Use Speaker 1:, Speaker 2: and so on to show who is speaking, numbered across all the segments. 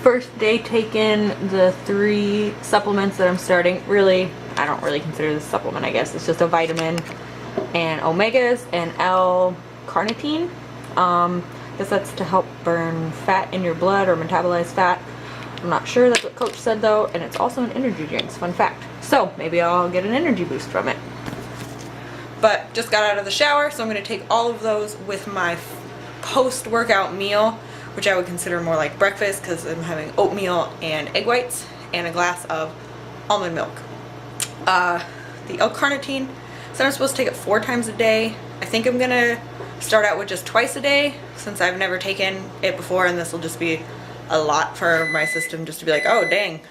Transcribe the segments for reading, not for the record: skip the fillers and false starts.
Speaker 1: First day taking the 3 supplements that I'm starting. Really, I don't really consider this a supplement, I guess. It's just a vitamin and omegas and L-carnitine. I guess that's to help burn fat in your blood or metabolize fat. I'm not sure, that's what Coach said though, and it's also an energy drink, fun fact. So maybe I'll get an energy boost from it. But just got out of the shower, so I'm going to take all of those with my post-workout meal, which I would consider more like breakfast because I'm having oatmeal and egg whites and a glass of almond milk. The L-carnitine said I'm supposed to take it 4 times a day. I think I'm going to start out with just twice a day since I've never taken it before, and this will just be a lot for my system just to be like, oh dang,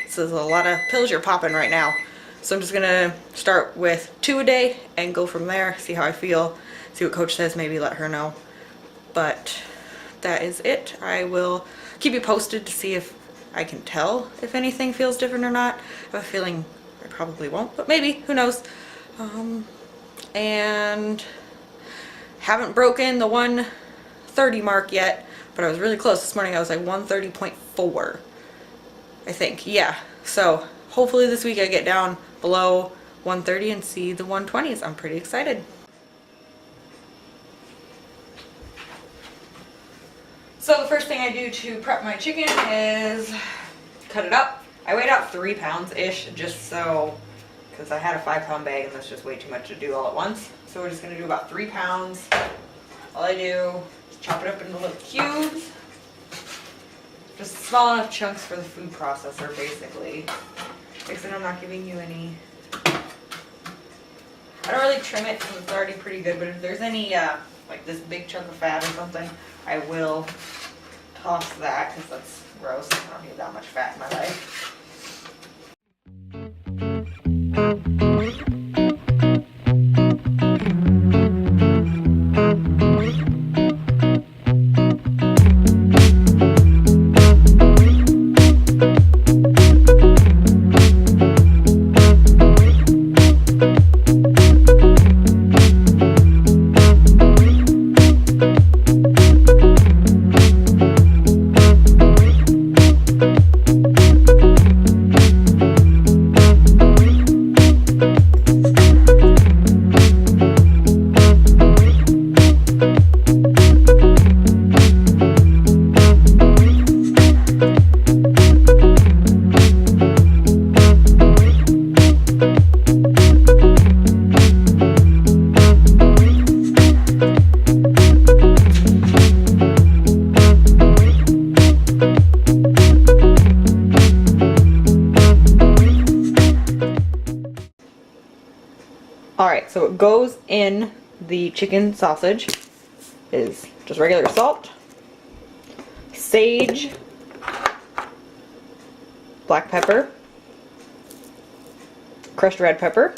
Speaker 1: this is a lot of pills you're popping right now. So I'm just gonna start with 2 a day and go from there, see how I feel, see what Coach says, maybe let her know. But that is it. I will keep you posted to see if I can tell if anything feels different or not. I have a feeling I probably won't, but maybe, who knows. And haven't broken the 130 mark yet, but I was really close this morning. I was like 130.4, I think. Yeah, so hopefully this week I get down below 130 and see the 120s. I'm pretty excited. So the first thing I do to prep my chicken is cut it up. I weighed out 3 pounds-ish just so, because I had a 5-pound bag and that's just way too much to do all at once. So we're just going to do about 3 pounds. All I do is chop it up into little cubes. Just small enough chunks for the food processor, basically. Except I'm not giving you any. I don't really trim it because it's already pretty good, but if there's any, like this big chunk of fat or something, I will toss that because that's gross. I don't need that much fat in my life. Alright, so it goes in the chicken sausage is just regular salt, sage, black pepper, crushed red pepper,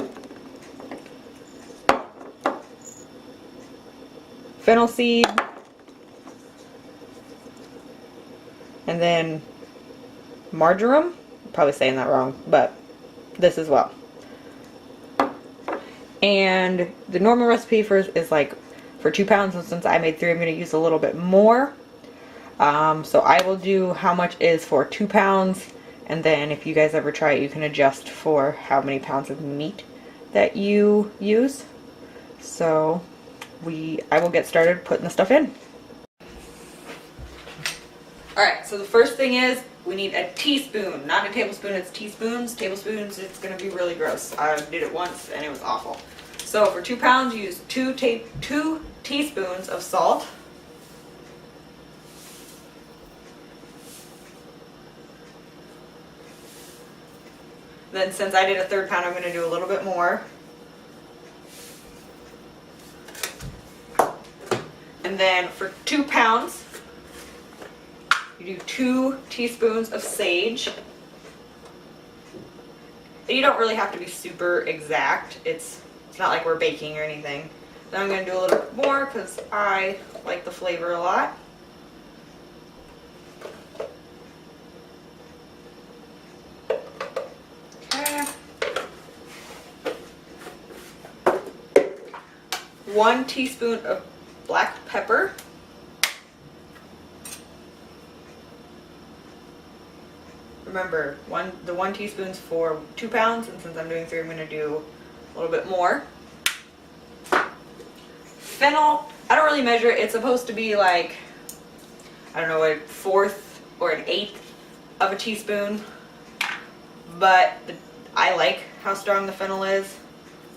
Speaker 1: fennel seed, and then marjoram. I'm probably saying that wrong, but this as well. And the normal recipe is like for 2 pounds, and since I made 3, I'm going to use a little bit more. So I will do how much is for 2 pounds, and then if you guys ever try it, you can adjust for how many pounds of meat that you use. So I will get started putting the stuff in. Alright, so the first thing is we need a teaspoon, not a tablespoon, it's teaspoons. Tablespoons, it's going to be really gross. I did it once and it was awful. So for 2 pounds, use 2 teaspoons of salt. Then since I did a 1/3 pound, I'm going to do a little bit more. And then for 2 pounds, you do 2 teaspoons of sage. You don't really have to be super exact. It's not like we're baking or anything. Then I'm going to do a little bit more because I like the flavor a lot. Okay. 1 teaspoon of black pepper. remember, the 1 teaspoon's for 2 pounds, and since I'm doing 3, I'm going to do a little bit more. Fennel, I don't really measure it. It's supposed to be like, I don't know, a 1/4 or an 1/8 of a teaspoon. But I like how strong the fennel is,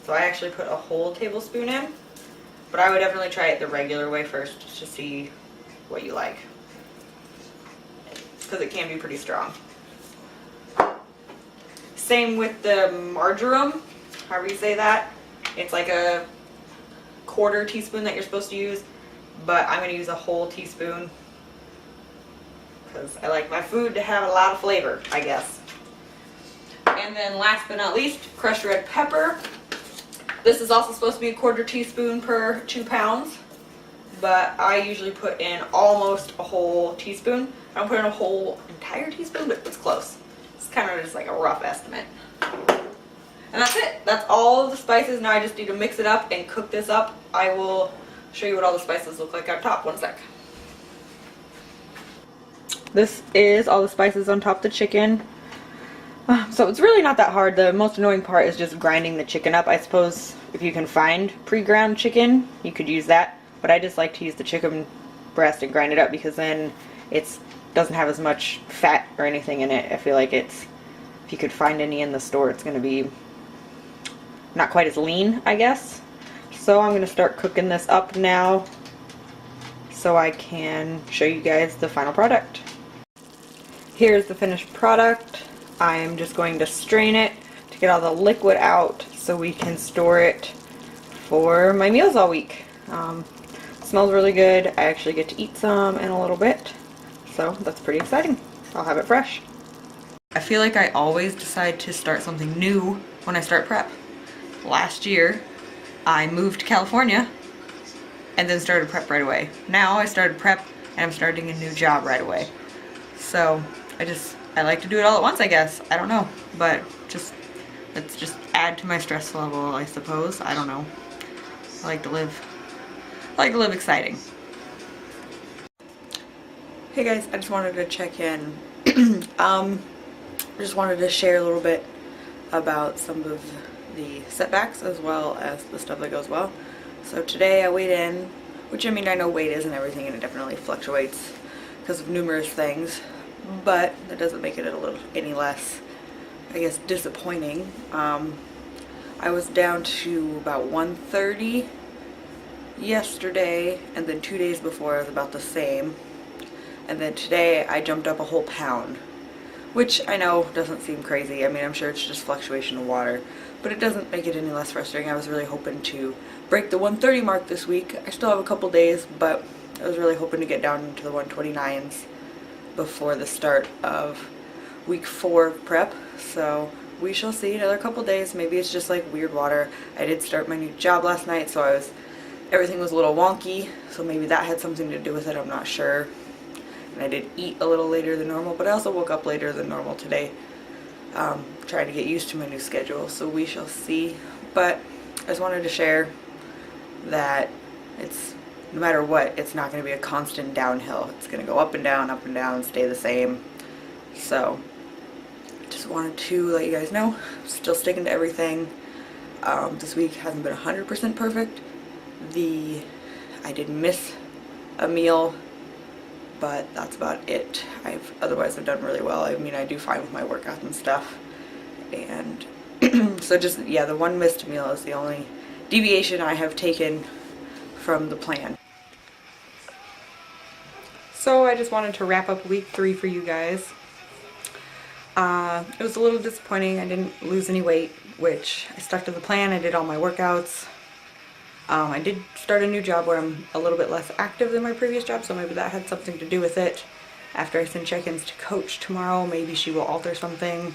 Speaker 1: so I actually put a whole tablespoon in. But I would definitely try it the regular way first just to see what you like, because it can be pretty strong. Same with the marjoram, however you say that. It's like a 1/4 teaspoon that you're supposed to use, but I'm going to use a whole teaspoon because I like my food to have a lot of flavor, I guess. And then last but not least, crushed red pepper. This is also supposed to be a 1/4 teaspoon per 2 pounds, but I usually put in almost a whole teaspoon. I don't put in a whole entire teaspoon, but it's close. It's kind of just like a rough estimate. And that's it. That's all of the spices. Now I just need to mix it up and cook this up. I will show you what all the spices look like on top. One sec. This is all the spices on top of the chicken. So it's really not that hard. The most annoying part is just grinding the chicken up. I suppose if you can find pre-ground chicken, you could use that. But I just like to use the chicken breast and grind it up because then it doesn't have as much fat or anything in it. I feel like if you could find any in the store, it's going to be not quite as lean, I guess. So I'm going to start cooking this up now so I can show you guys the final product. Here's the finished product. I'm just going to strain it to get all the liquid out so we can store it for my meals all week. Smells really good. I actually get to eat some in a little bit, so that's pretty exciting. I'll have it fresh. I feel like I always decide to start something new when I start prep. Last year, I moved to California and then started prep right away. Now I started prep and I'm starting a new job right away. So I like to do it all at once, I guess. I don't know, but let's just add to my stress level, I suppose. I don't know. I like to live exciting. Hey guys, I just wanted to check in. Just wanted to share a little bit about some of the setbacks as well as the stuff that goes well. So today I weighed in, which I mean, I know weight isn't everything and it definitely fluctuates because of numerous things, but that doesn't make it any less, I guess, disappointing. I was down to about 130 yesterday, and then 2 days before I was about the same, and then today I jumped up a whole pound, which I know doesn't seem crazy. I mean, I'm sure it's just fluctuation of water, but it doesn't make it any less frustrating. I was really hoping to break the 130 mark this week. I still have a couple days, but I was really hoping to get down into the 129s before the start of week 4 of prep. So we shall see. Another couple days. Maybe it's just like weird water. I did start my new job last night, so everything was a little wonky, so maybe that had something to do with it. I'm not sure. And I did eat a little later than normal, but I also woke up later than normal today, trying to get used to my new schedule, so we shall see. But I just wanted to share that no matter what, it's not going to be a constant downhill. It's going to go up and down, stay the same. So just wanted to let you guys know, I'm still sticking to everything. This week hasn't been 100% perfect. I did miss a meal, but that's about it. Otherwise I've done really well. I mean, I do fine with my workouts and stuff. And so just, yeah, the one missed meal is the only deviation I have taken from the plan. So I just wanted to wrap up week 3 for you guys. It was a little disappointing. I didn't lose any weight, which I stuck to the plan. I did all my workouts. I did start a new job where I'm a little bit less active than my previous job, so maybe that had something to do with it. After I send check-ins to Coach tomorrow, maybe she will alter something.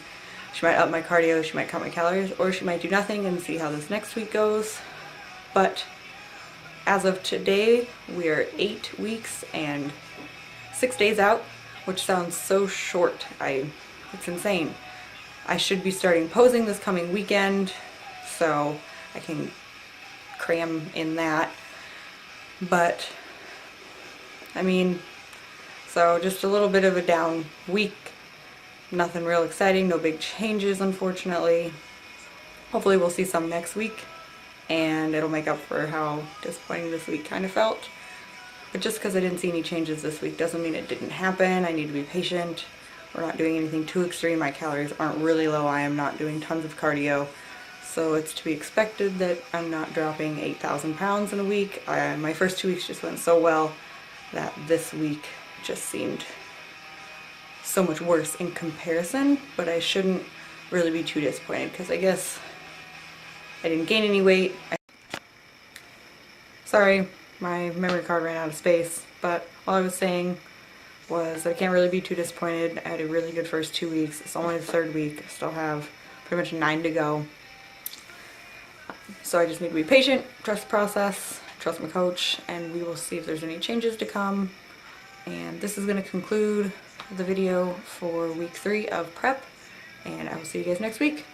Speaker 1: She might up my cardio, she might cut my calories, or she might do nothing and see how this next week goes. But as of today, we are 8 weeks and 6 days out, which sounds so short. It's insane. I should be starting posing this coming weekend, so I can cram in that. But I mean, so just a little bit of a down week,
Speaker 2: nothing real exciting, no big changes unfortunately. Hopefully we'll see some next week and it'll make up for how disappointing this week kind of felt. But just because I didn't see any changes this week doesn't mean it didn't happen. I need to be patient. We're not doing anything too extreme. My calories aren't really low. I am not doing tons of cardio. So it's to be expected that I'm not dropping 8,000 pounds in a week. My first 2 weeks just went so well that this week just seemed so much worse in comparison, but I shouldn't really be too disappointed because I guess I didn't gain any weight. Sorry, my memory card ran out of space, but all I was saying was that I can't really be too disappointed. I had a really good first 2 weeks. It's only the third week. I still have pretty much 9 to go. So I just need to be patient, trust the process, trust my coach, and we will see if there's any changes to come. And this is going to conclude the video for week 3 of prep, and I will see you guys next week.